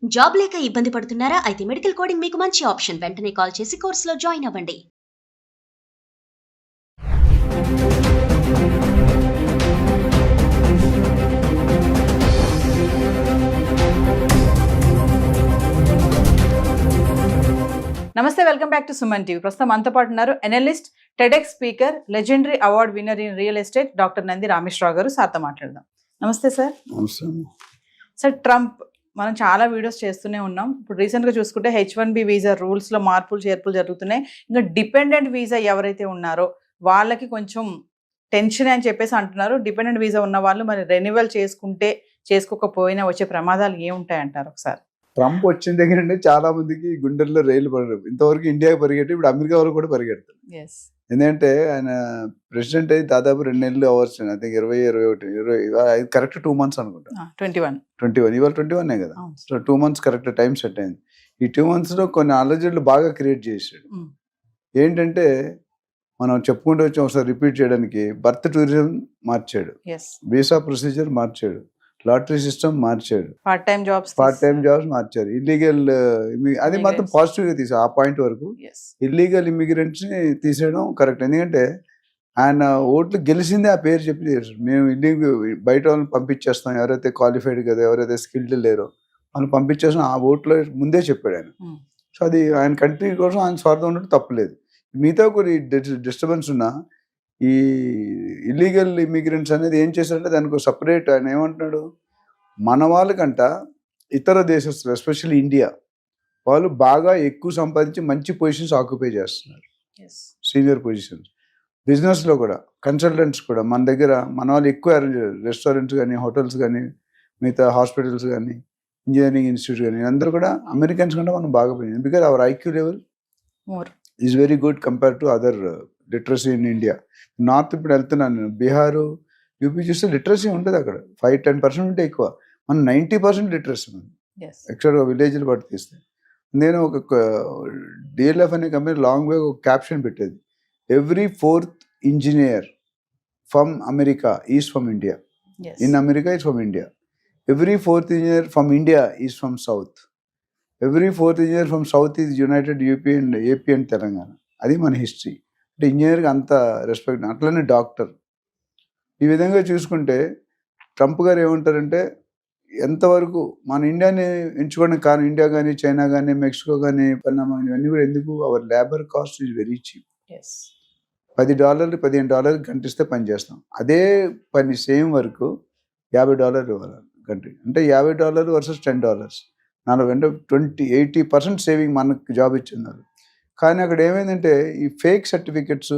Job లేక ఇబ్బంది పడుతున్నారా? అయితే మెడికల్ కోడింగ్ మీకు మంచి ఆప్షన్. వెంటనే కాల్ చేసి కోర్సులో జాయిన్ అవ్వండి. నమస్తే, welcome back to Suman TV. ప్రస్తుతం మనతో పాటు ఉన్నారు analyst, TEDx speaker, legendary award winner in real estate doctor Nandi Rameshwar Rao గారు. సార్తో మాట్లాడదాం. నమస్తే సార్. సార్, ట్రంప్ మనం చాలా వీడియోస్ చేస్తూనే ఉన్నాం. ఇప్పుడు రీసెంట్గా చూసుకుంటే H1B వీసా రూల్స్లో మార్పులు చేర్పులు జరుగుతున్నాయి. ఇంకా డిపెండెంట్ వీసా ఎవరైతే ఉన్నారో వాళ్ళకి కొంచెం టెన్షన్ అని చెప్పేసి అంటున్నారు. డిపెండెంట్ వీసా ఉన్న వాళ్ళు మరి రెన్యువల్ చేసుకోకపోయినా వచ్చే ప్రమాదాలు ఏముంటాయంటారు ఒకసారి? ట్రంప్ వచ్చిన దగ్గర నుండి చాలా మందికి గుండెల్లో రైలు పడరు. ఇంతవరకు ఇండియాకి పరిగెట్టి ఇప్పుడు అమెరికా వరకు కూడా పరిగెడతారు. ఎందుకంటే ఆయన ప్రెసిడెంట్ అయ్యి దాదాపు 2 నెలలు hours, I think 20 correct 2 months అనుకుంటా. 21 ఇవాళ 21 కదా. So 2 months correct time set అయింది. ఈ 2 months లో కొన్ని అలజడులు బాగా క్రియేట్ చేశాడు. ఏంటంటే మనం చెప్పుకుంటూ వచ్చి ఒకసారి రిపీట్ చేయడానికి, బర్త్ టూరిజం మార్చాడు, వీసా ప్రొసీజర్ మార్చాడు, లాటరీ సిస్టమ్ మార్చాడు, పార్ట్ టైం జాబ్స్ మార్చారు, ఇల్లీగల్ అది మాత్రం పాజిటివ్ గా తీసాడు. ఆ పాయింట్ వరకు ఇల్లీగల్ ఇమిగ్రెంట్స్ ని తీసేయడం కరెక్ట్. ఎందుకంటే ఆయన ఓట్లు గెలిచిందే ఆ పేరు చెప్పి చేశారు. మేము ఇల్లీగల్ బయట వాళ్ళని పంపించేస్తాం, ఎవరైతే క్వాలిఫైడ్ కదా, ఎవరైతే స్కిల్డ్ లేరో వాళ్ళని పంపించేస్తాం, ఆ ఓట్లో ముందే చెప్పాడు ఆయన. సో అది ఆయన కంట్రీ కోసం ఆయన స్వార్థం ఉన్నట్టు తప్పలేదు. మిగతా కొన్ని డిస్టర్బెన్స్ ఉన్నా ఈ ఇల్లీగల్ ఇమిగ్రెంట్స్ అనేది ఏం చేశారంటే దానికి సపరేట్ ఆయన ఏమంటున్నాడు, మన వాళ్ళకంట ఇతర దేశస్తులు ఎస్పెషల్లీ ఇండియా వాళ్ళు బాగా ఎక్కువ సంపాదించి మంచి పొజిషన్స్ ఆక్యుపై చేస్తున్నారు, సీనియర్ పొజిషన్స్. బిజినెస్లో కూడా కన్సల్టెంట్స్ కూడా మన దగ్గర మన వాళ్ళు ఎక్కువ అరేంజ్ చేయారు. రెస్టారెంట్స్ కానీ, హోటల్స్ కానీ, మిగతా హాస్పిటల్స్ కానీ, ఇంజనీరింగ్ ఇన్స్టిట్యూట్ కానీ, అందరూ కూడా అమెరికన్స్ కంటే మనం బాగా పోయింది. Because our IQ level is very good compare to other literacy in India. North ఇప్పుడు వెళ్తున్నాను నేను, బీహారు, యూపీ చూస్తే లిటరసీ ఉంటుంది అక్కడ 5-10% ఉంటే ఎక్కువ. మనం 90% లిటరసీ ఉంది ఎక్స్ట్రా విలేజ్లు బట్టి తీస్తే. నేను ఒక డిఎల్ఎఫ్ అనే కంపెనీ లాంగ్ వే ఒక క్యాప్షన్ పెట్టేది, every 4th engineer from America is from India, in America is from India. Every 4th engineer from India is from south, every 4th engineer from south is United UP and AP and Telangana. అది మన history. అంటే ఇంజనీర్కి అంత respect. అట్లనే doctor. ఈ విధంగా చూసుకుంటే Trump గారు ఏమంటారంటే, ఎంతవరకు మన ఇండియాని ఎంచుకోవడం కారణం, ఇండియా కానీ, చైనా కానీ, మెక్సికో కానీ, పన్నామా ఇవన్నీ కూడా ఎందుకు, our labour cost is very cheap. $10 $15 గంటిస్తే పని చేస్తాం. అదే పని సేమ్ వర్క్ $50 ఇవ్వాలి కంట్రీ. అంటే $50 వర్సెస్ $10, 80% సేవింగ్ మనకు జాబ్ ఇచ్చిన్నారు. కానీ అక్కడ ఏమైందంటే ఈ ఫేక్ సర్టిఫికెట్స్,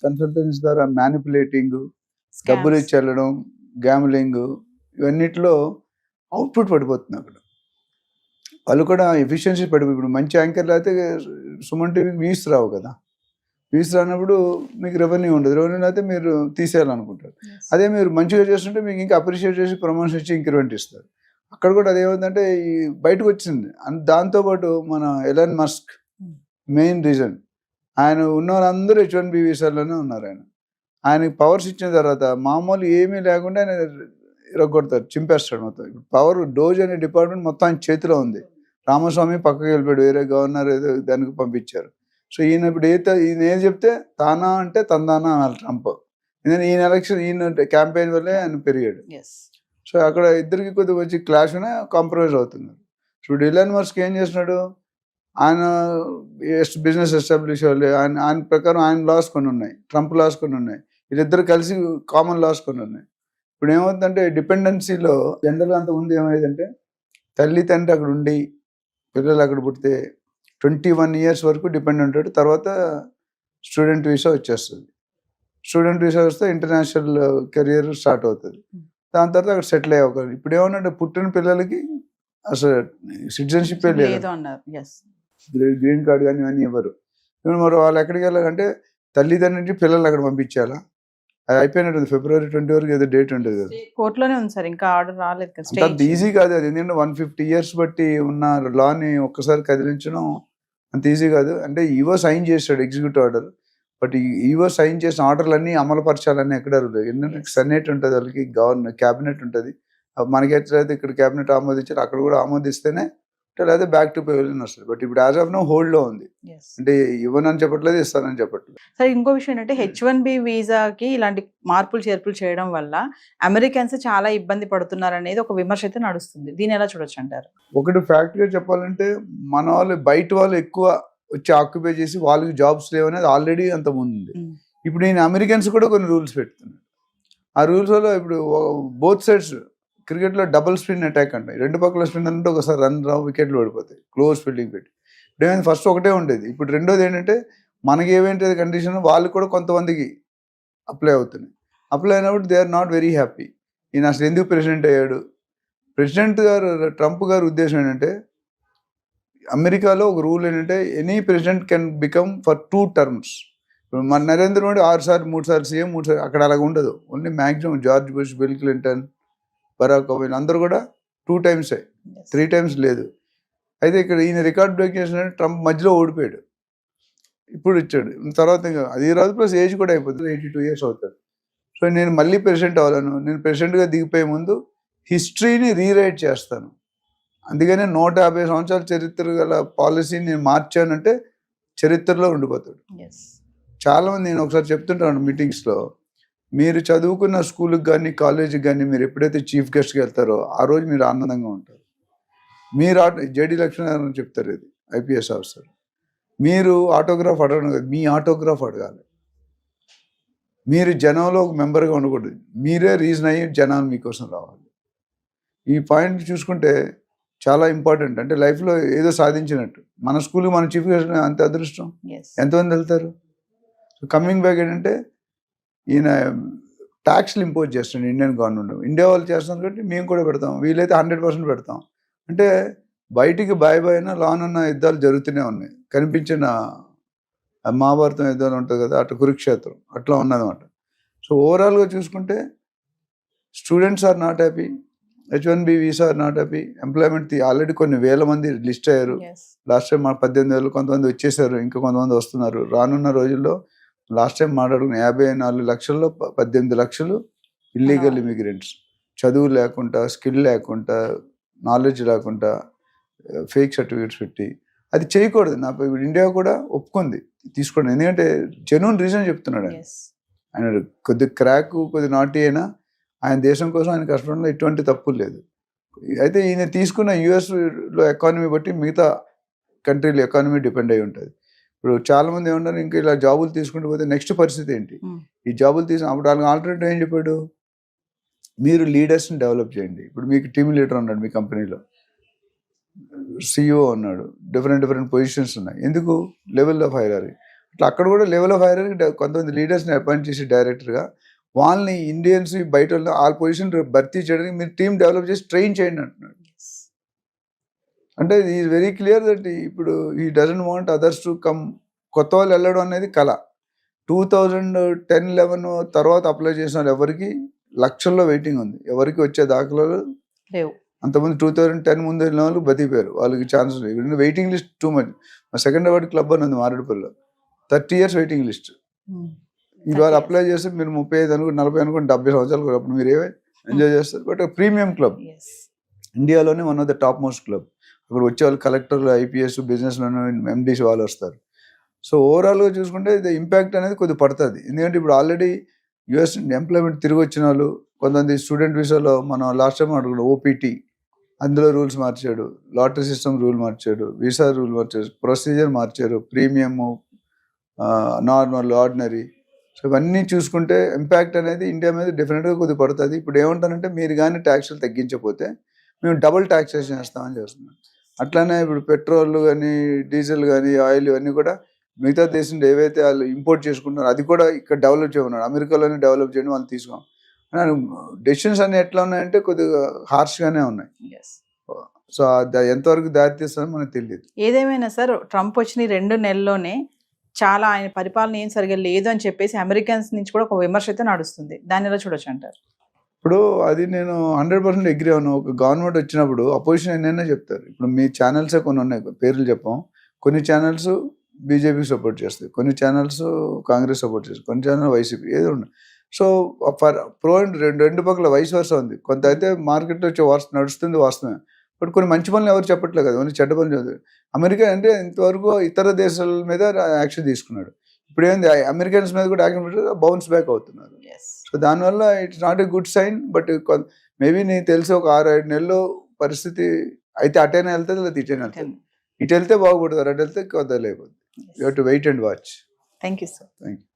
కన్సల్టెన్సీ ద్వారా మ్యానిపులేటింగ్, డబ్బులు ఇచ్చి వెళ్ళడం, గ్యామ్లింగ్, ఇవన్నిటిలో అవుట్పుట్ పడిపోతుంది. అక్కడ వాళ్ళు కూడా ఎఫిషియన్సీ పడిపోయి, ఇప్పుడు మంచి యాంకర్లు అయితే సుమన్ టీవీకి వ్యూస్ రావు కదా. వ్యూస్ రానప్పుడు మీకు రెవెన్యూ ఉండదు. రెవెన్యూ అయితే మీరు తీసేయాలనుకుంటారు. అదే మీరు మంచిగా చేస్తుంటే మీకు ఇంకా అప్రిషియేట్ చేసి ప్రమోషన్ ఇచ్చి ఇంక్రిమెంట్ ఇస్తారు. అక్కడ కూడా అదేమంటే ఈ బయటకు వచ్చింది. దాంతోపాటు మన ఎలాన్ మస్క్ మెయిన్ రీజన్, ఆయన ఉన్న వాళ్ళందరూ H1B వీసాల్లోనే ఉన్నారు. ఆయనకి పవర్స్ ఇచ్చిన తర్వాత మామూలు ఏమీ లేకుండా ఆయన ఇరగొడతారు, చింపేస్తాడు మొత్తం. ఇప్పుడు పవర్ డోజ్ అనే డిపార్ట్మెంట్ మొత్తం ఆయన చేతిలో ఉంది. రామస్వామి పక్కకి వెళ్ళిపోయాడు, వేరే గవర్నర్ ఏదో దానికి పంపించారు. సో ఈయన ఇప్పుడు ఈయన ఏం చెప్తే తానా అంటే తందానా అనాలి ట్రంప్. ఎందుకంటే ఈయన ఎలక్షన్, ఈయన క్యాంపెయిన్ వల్లే ఆయన పెరిగాడు. సో అక్కడ ఇద్దరికి కొద్దిగా వచ్చి క్లాష్ అనే కాంప్రమైజ్ అవుతున్నారు. ఇప్పుడు ఎలాన్ మస్క్ ఏం చేస్తున్నాడు, ఆయన బిజినెస్ ఎస్టాబ్లిష్ అవ్వాలి, ఆయన ప్రకారం ఆయన లాస్ కొన్ని ఉన్నాయి, ట్రంప్ లాస్ కొన్ని ఉన్నాయి, వీళ్ళిద్దరు కలిసి కామన్ లాస్ కొన్ని ఉన్నాయి. ఇప్పుడు ఏమవుతుందంటే డిపెండెన్సీలో జనరల్గా అంత ముందు ఏమైందంటే, తల్లి తండ్రి అక్కడ ఉండి పిల్లలు అక్కడ పుడితే 21 years వరకు డిపెండ్ ఉంటాడు. తర్వాత స్టూడెంట్ వీసా వచ్చేస్తుంది. స్టూడెంట్ వీసా వస్తే ఇంటర్నేషనల్ కెరియర్ స్టార్ట్ అవుతుంది. దాని తర్వాత అక్కడ సెటిల్ అయ్యే అవకాశం. ఇప్పుడు ఏమన్నా పుట్టిన పిల్లలకి అసలు సిటిజన్షిప్ లేదు, గ్రీన్ కార్డ్ కానీ ఇవన్నీ ఇవ్వరు. ఇప్పుడు మరి వాళ్ళు ఎక్కడికి వెళ్ళాలంటే తల్లిదండ్రుల నుంచి పిల్లలు అక్కడ పంపించాలా. అది అయిపోయినట్టుంది, February 20 వరకు ఏదో డేట్ ఉంటుంది కదా. కోర్టులోనే ఉంది సార్, ఇంకా ఆర్డర్ రాలేదు. అంత ఈజీ కాదు అది. ఎందుకంటే 150 years బట్టి ఉన్న లాని ఒక్కసారి కదిలించడం అంత ఈజీ కాదు. అంటే ఈవో సైన్ చేస్తాడు executive order, but EO sign చేసిన ఆర్డర్లన్నీ అమలుపరచాలని ఎక్కడ లేదు. ఎందుకంటే సెనేట్ ఉంటుంది, వాళ్ళకి క్యాబినెట్ ఉంటుంది. మనకి ఎట్లయితే ఇక్కడ క్యాబినెట్ ఆమోదించారు, అక్కడ కూడా ఆమోదిస్తేనే లేదా బ్యాక్ టు పెవిలియన్ వస్తుంది. బట్ ఇప్పుడు యాజ్ ఆఫ్ నో హోల్డ్ లో ఉంది. అంటే ఇవ్వనని చెప్పట్లేదు, ఇస్తానని చెప్పట్లేదు. సరే, ఇంకో విషయం ఏంటంటే H1B వీసాకి ఇలాంటి మార్పులు చేర్పులు చేయడం వల్ల అమెరికన్స్ చాలా ఇబ్బంది పడుతున్నారు అనేది ఒక విమర్శ అయితే నడుస్తుంది. దీన్ని ఎలా చూడొచ్చు అంటారు? ఒకటి ఫ్యాక్ట్ గా చెప్పాలంటే మన వాళ్ళు బయట వాళ్ళు ఎక్కువ వచ్చి ఆక్యుపై చేసి వాళ్ళకి జాబ్స్ లేవనేది ఆల్రెడీ అంత ముందు ఉంది. ఇప్పుడు నేను అమెరికన్స్ కూడా కొన్ని రూల్స్ పెడుతున్నాను. ఆ రూల్స్ వల్ల ఇప్పుడు బోత్ సైడ్స్ క్రికెట్లో డబుల్ స్పిన్ అటాక్ అంటే రెండు పక్కల స్పిన్ అంటే ఒకసారి రన్ రావు, వికెట్లు పడిపోతాయి, క్లోజ్ ఫీల్డింగ్ పెట్టి. ఇప్పుడు ఏమైంది, ఫస్ట్ ఒకటే ఉండేది, ఇప్పుడు రెండోది ఏంటంటే మనకి ఏమేంటి కండిషన్ వాళ్ళు కూడా కొంతమందికి అప్లై అవుతున్నాయి. అప్లై అయినప్పుడు they are not very happy. ఈయన అసలు ఎందుకు ప్రెసిడెంట్ అయ్యాడు? ప్రెసిడెంట్ గారు ట్రంప్ గారి ఉద్దేశం ఏంటంటే అమెరికాలో ఒక రూల్ ఏంటంటే any president can become for 2 terms. మన నరేంద్ర మోడీ 6 సార్లు 3 సార్లు సీఎం, 3 సార్లు, అక్కడ అలాగ ఉండదు. Only maximum George Bush, Bill Clinton, Barack Obama అందరూ కూడా 2 times, 3 times లేదు. అయితే ఇక్కడ ఈయన రికార్డ్ బ్రేక్ చేసినట్టు ట్రంప్ మధ్యలో ఓడిపోయాడు, ఇప్పుడు ఇచ్చాడు. తర్వాత ఇంకా అది రాదు, ప్లస్ ఏజ్ కూడా అయిపోతుంది, 82 years అవుతాడు. సో నేను మళ్ళీ ప్రెసిడెంట్ అవ్వాలను, నేను ప్రెసిడెంట్గా దిగిపోయే ముందు హిస్టరీని రీరైట్ చేస్తాను, అందుకనే 150 సంవత్సరాల చరిత్ర గల పాలసీని నేను మార్చానంటే చరిత్రలో ఉండిపోతాడు. చాలామంది నేను ఒకసారి చెప్తుంటాను మీటింగ్స్లో, మీరు చదువుకున్న స్కూల్కి కానీ కాలేజీకి కానీ మీరు ఎప్పుడైతే చీఫ్ గెస్ట్కి వెళ్తారో ఆ రోజు మీరు ఆనందంగా ఉంటారు. మీరు జేడి లక్ష్మీనారాయణ చెప్తారు, ఇది ఐపీఎస్ ఆఫీసర్, మీరు ఆటోగ్రాఫ్ అడగడం కాదు, మీ ఆటోగ్రాఫ్ అడగాలి. మీరు జనంలో ఒక మెంబర్గా ఉండకూడదు, మీరే రీజన్ అయ్యి జనాలు మీకోసం రావాలి. ఈ పాయింట్ చూసుకుంటే చాలా ఇంపార్టెంట్. అంటే లైఫ్లో ఏదో సాధించినట్టు. మన స్కూల్కి మన చీఫ్ గెస్ట్ అంత అదృష్టం, ఎంతమంది వెళ్తారు? సో కమింగ్ బ్యాక్ ఏంటంటే ఈయన ట్యాక్స్లు ఇంపోజ్ చేస్తాడు ఇండియన్ గవర్నమెంట్. ఇండియా వాళ్ళు చేస్తున్నారు కాబట్టి మేము కూడా పెడతాం, వీలైతే 100% పెడతాం. అంటే బయటికి బాయ్ అయినా లాన్ అన్న యుద్ధాలు జరుగుతూనే ఉన్నాయి. కనిపించిన మహాభారతం యుద్ధాలు ఉంటుంది కదా, అటు కురుక్షేత్రం అట్లా ఉన్నదన్నమాట. సో ఓవరాల్గా చూసుకుంటే students are not happy, H1B visa are not happy, employment already కొన్ని వేల మంది లిస్ట్ అయ్యారు. లాస్ట్ టైం 18,000 కొంతమంది వచ్చేసారు, ఇంకా కొంతమంది వస్తున్నారు. రానున్న రోజుల్లో లాస్ట్ టైం మాట్లాడుకున్న 54 లక్షల్లో 18 లక్షలు ఇల్లీగల్ ఇమిగ్రెంట్స్, చదువు లేకుండా, స్కిల్ లేకుండా, నాలెడ్జ్ లేకుండా, ఫేక్ సర్టిఫికేట్స్ పెట్టి. అది చేయకూడదు. నాకు ఇప్పుడు ఇండియా కూడా ఒప్పుకుంది తీసుకోండి, ఎందుకంటే జెన్యూన్ రీజన్ చెప్తున్నాడు ఆయన. ఆయన కొద్ది క్రాక్, కొద్ది నాటి అయినా ఆయన దేశం కోసం ఆయన కష్టపడంలో ఎటువంటి తప్పు లేదు. అయితే ఈయన తీసుకున్న యుఎస్లో ఎకానమీ బట్టి మిగతా కంట్రీల ఎకానమీ డిపెండ్ అయి ఉంటుంది. ఇప్పుడు చాలా మంది ఏమన్నారు, ఇంకా ఇలా జాబులు తీసుకుంటూ పోతే నెక్స్ట్ పరిస్థితి ఏంటి? ఈ జాబులు అప్పుడు వాళ్ళకి ఆల్టర్నేటివ్ ఏం చెప్పాడు, మీరు లీడర్స్ని డెవలప్ చేయండి. ఇప్పుడు మీకు టీమ్ లీడర్ ఉన్నాడు మీ కంపెనీలో, CEO ఉన్నాడు, డిఫరెంట్ పొజిషన్స్ ఉన్నాయి. ఎందుకు? Level of hierarchy. అట్లా అక్కడ కూడా లెవెల్ ఆఫ్ హైరార్కీ కొంతమంది లీడర్స్ని అపాయింట్ చేసి డైరెక్టర్గా వాళ్ళని ఇండియన్స్ బయట ఆ పొజిషన్ భర్తీ చేయడానికి మీరు టీం డెవలప్ చేసి ట్రైన్ చేయండి అంటున్నాడు. అంటే ఈజ్ వెరీ క్లియర్ దట్ ఇప్పుడు ఈ doesn't want others to come. కొత్త వాళ్ళు వెళ్ళడం అనేది కళ. 2010-11 తర్వాత అప్లై చేసిన వాళ్ళు ఎవరికి లక్షల్లో వెయిటింగ్ ఉంది, ఎవరికి వచ్చే దాఖలాలు లేవు. అంతమంది 2010 ముందు వెళ్ళిన వాళ్ళు బతికిపోయారు, వాళ్ళకి ఛాన్స్ లేదు. Waiting list too much. మా సెకండ్ అవార్డ్ క్లబ్ అని ఉంది మారేడుపల్లిలో, 30 years వెయిటింగ్ లిస్ట్. ఇవాళ అప్లై చేస్తే మీరు 35 అనుకో, 40 అనుకోండి, 70 సంవత్సరాలు అప్పుడు మీరు ఏమే ఎంజాయ్ చేస్తారు. బట్ ప్రీమియం క్లబ్, ఇండియాలోనే one of the top most club. అక్కడ వచ్చే వాళ్ళు కలెక్టర్లు, IPS, బిజినెస్లోనే MDs వాళ్ళు వస్తారు. సో ఓవరాల్గా చూసుకుంటే ఇది ఇంపాక్ట్ అనేది కొద్దిగా పడుతుంది. ఎందుకంటే ఇప్పుడు ఆల్రెడీ US ఎంప్లాయ్మెంట్ తిరిగి వచ్చిన వాళ్ళు, కొంతమంది స్టూడెంట్ వీసాలో మనం లాస్ట్ టైం అడుగుతాం OPT, అందులో రూల్స్ మార్చాడు, లాటరీ సిస్టమ్ రూల్ మార్చాడు, వీసా రూల్ మార్చాడు, ప్రొసీజర్ మార్చారు, ప్రీమియము, నార్మల్, ఆర్డినరీ. సో ఇవన్నీ చూసుకుంటే ఇంపాక్ట్ అనేది ఇండియా మీద డెఫినెట్గా కొద్దిగా పడుతుంది. ఇప్పుడు ఏమంటారంటే మీరు కానీ ట్యాక్స్లు తగ్గించకపోతే మేము డబుల్ ట్యాక్సేషన్ చేస్తామని చేస్తున్నాం. అట్లానే ఇప్పుడు పెట్రోల్ కానీ, డీజిల్ కానీ, ఆయిల్ ఇవన్నీ కూడా మిగతా దేశం ఏవైతే వాళ్ళు ఇంపోర్ట్ చేసుకుంటున్నారో అది కూడా ఇక్కడ డెవలప్ చేయమన్నాడు. అమెరికాలోనే డెవలప్ చేయడం వాళ్ళు తీసుకున్నాం. డెసిషన్స్ అన్ని ఎట్లా ఉన్నాయంటే కొద్దిగా హార్ష్గానే ఉన్నాయి. సో ఎంతవరకు దారితీస్తుందో మనకు తెలియదు. ఏదేమైనా సార్, ట్రంప్ వచ్చిన 2 నెలల్లోనే చాలా ఆయన పరిపాలన ఏం సరిగా లేదు అని చెప్పేసి అమెరికన్స్ నుంచి కూడా ఒక విమర్శ అయితే నడుస్తుంది. దాన్ని ఎలా చూడొచ్చు అంటారు? ఇప్పుడు అది నేను 100% అగ్రీ అవును. ఒక గవర్నమెంట్ వచ్చినప్పుడు అపోజిషన్ ఎన్నైనా చెప్తారు. ఇప్పుడు మీ ఛానల్సే కొన్ని ఉన్నాయి, పేర్లు చెప్పాం. కొన్ని ఛానల్స్ బీజేపీకి సపోర్ట్ చేస్తాయి, కొన్ని ఛానల్స్ కాంగ్రెస్ సపోర్ట్ చేస్తాయి, కొన్ని ఛానల్ వైసీపీ, ఏదో ఉన్నాయి. సో ఫర్ ప్రో అండ్ రెండు పక్కల వయసు వరుస ఉంది. కొంత అయితే మార్కెట్లో వచ్చే నడుస్తుంది వాస్తవమే. బట్ కొన్ని మంచి పనులు ఎవరు చెప్పట్లేదు కదా, ఓన్లీ చెడ్డ పనులు చదువు. అమెరికా అంటే ఇంతవరకు ఇతర దేశాల మీద యాక్షన్ తీసుకున్నాడు, ఇప్పుడు ఏంది అమెరికన్స్ మీద కూడా యాక్షన్ బౌన్స్ బ్యాక్ అవుతున్నారు. సో దానివల్ల it's not a good sign. But maybe నీకు తెలిసి ఒక 6-7 నెలలు పరిస్థితి అయితే అటైనా వెళ్తుంది, లేదా ఇటైనా వెళ్తుంది. ఇటు వెళ్తే బాగుపడతారు, అటు వెళ్తే కొద్దిగా లేకపోతే. You have to wait and watch. Thank you sir. Thank you.